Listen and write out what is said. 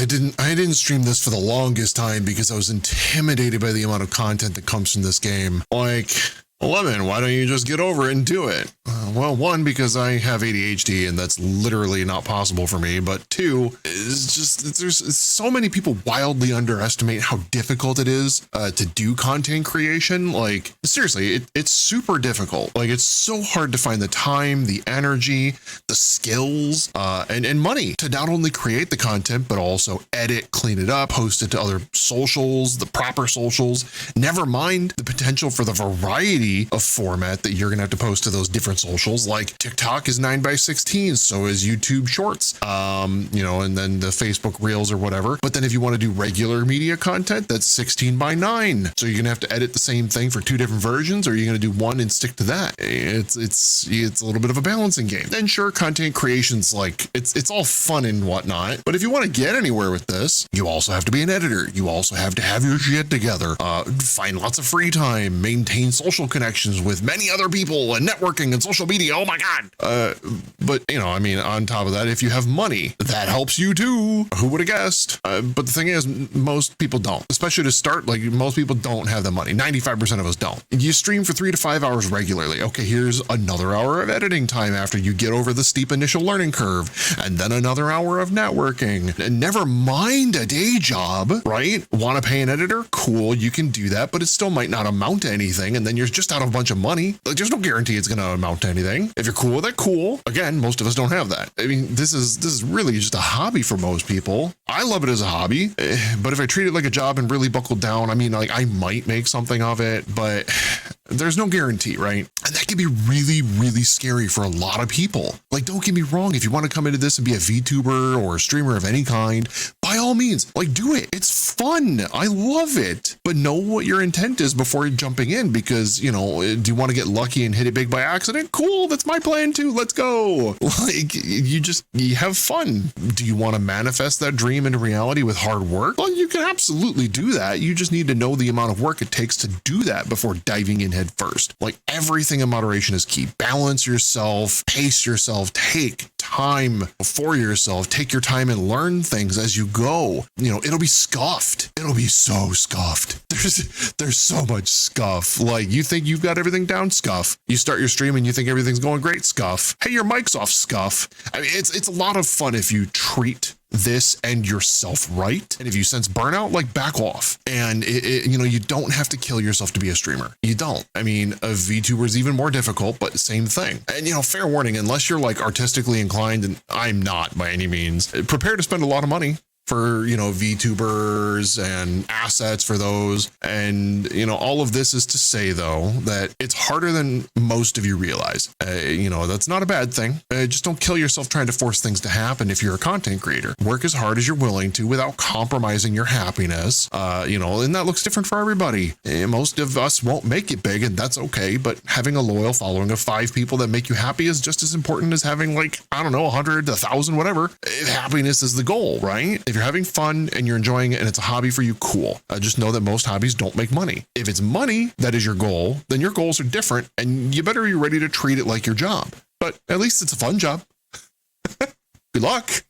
I didn't stream this for the longest time because I was intimidated by the amount of content that comes from this game. Like, Lemon, why don't you just get over it and do it? Well, one, because I have ADHD and that's literally not possible for me. But two, it's just there's so many people wildly underestimate how difficult it is to do content creation. Like, seriously, it's super difficult. Like, it's so hard to find the time, the energy, the skills, and money to not only create the content, but also edit, clean it up, post it to other socials, the proper socials. Never mind the potential for the variety of format that you're gonna have to post to those different socials. Like TikTok is 9:16, so is YouTube Shorts, and then the Facebook Reels or whatever. But then if you want to do regular media content, that's 16:9. So you're gonna have to edit the same thing for two different versions, or you're gonna do one and stick to that. It's a little bit of a balancing game. Then sure, content creation's like it's all fun and whatnot, but if you want to get anywhere with this, you also have to be an editor. You also have to have your shit together, find lots of free time, maintain social connections with many other people and networking and social media. Oh my God. But on top of that, if you have money, that helps you too. Who would have guessed? But the thing is, most people don't, especially to start. Like, most people don't have the money. 95% of us don't. You stream for 3 to 5 hours regularly. Okay, here's another hour of editing time after you get over the steep initial learning curve, and then another hour of networking. And never mind a day job, right? Want to pay an editor? Cool, you can do that, but it still might not amount to anything, and then you're just out of a bunch of money. Like, there's no guarantee it's going to amount to anything. If you're cool with it, cool. Again, most of us don't have that. I mean, this is really just a hobby for most people. I love it as a hobby, but if I treat it like a job and really buckle down, I might make something of it, but there's no guarantee, right? And that can be really, really scary for a lot of people. Like, don't get me wrong. If you want to come into this and be a VTuber or a streamer of any kind, by all means, do it. It's fun. I love it. But know what your intent is before jumping in, because, do you want to get lucky and hit it big by accident? Cool. That's my plan too. Let's go. You have fun. Do you want to manifest that dream into reality with hard work? Well, you can absolutely do that. You just need to know the amount of work it takes to do that before diving in head first. Like, everything in moderation is key. Balance yourself, pace yourself, take time for yourself, take your time and learn things as you go. It'll be scuffed. It'll be so scuffed. There's so much scuff. Like, you think you've got everything down? Scuff. You start your stream and you think everything's going great? Scuff. Hey, your mic's off? Scuff. It's a lot of fun if you treat this and yourself right. And if you sense burnout, back off. And you don't have to kill yourself to be a streamer. You don't. A VTuber is even more difficult, but same thing. And fair warning, unless you're artistically inclined, and I'm not by any means, prepare to spend a lot of money for, VTubers and assets for those. And, all of this is to say, though, that it's harder than most of you realize. That's not a bad thing. Just don't kill yourself trying to force things to happen if you're a content creator. Work as hard as you're willing to without compromising your happiness. And that looks different for everybody. Most of us won't make it big, and that's okay. But having a loyal following of 5 people that make you happy is just as important as having 100, 1,000, whatever. If happiness is the goal, right? If you're having fun and you're enjoying it and it's a hobby for you, cool. Just know that most hobbies don't make money. If it's money that is your goal, then your goals are different, and you better be ready to treat it like your job. But at least it's a fun job. Good luck.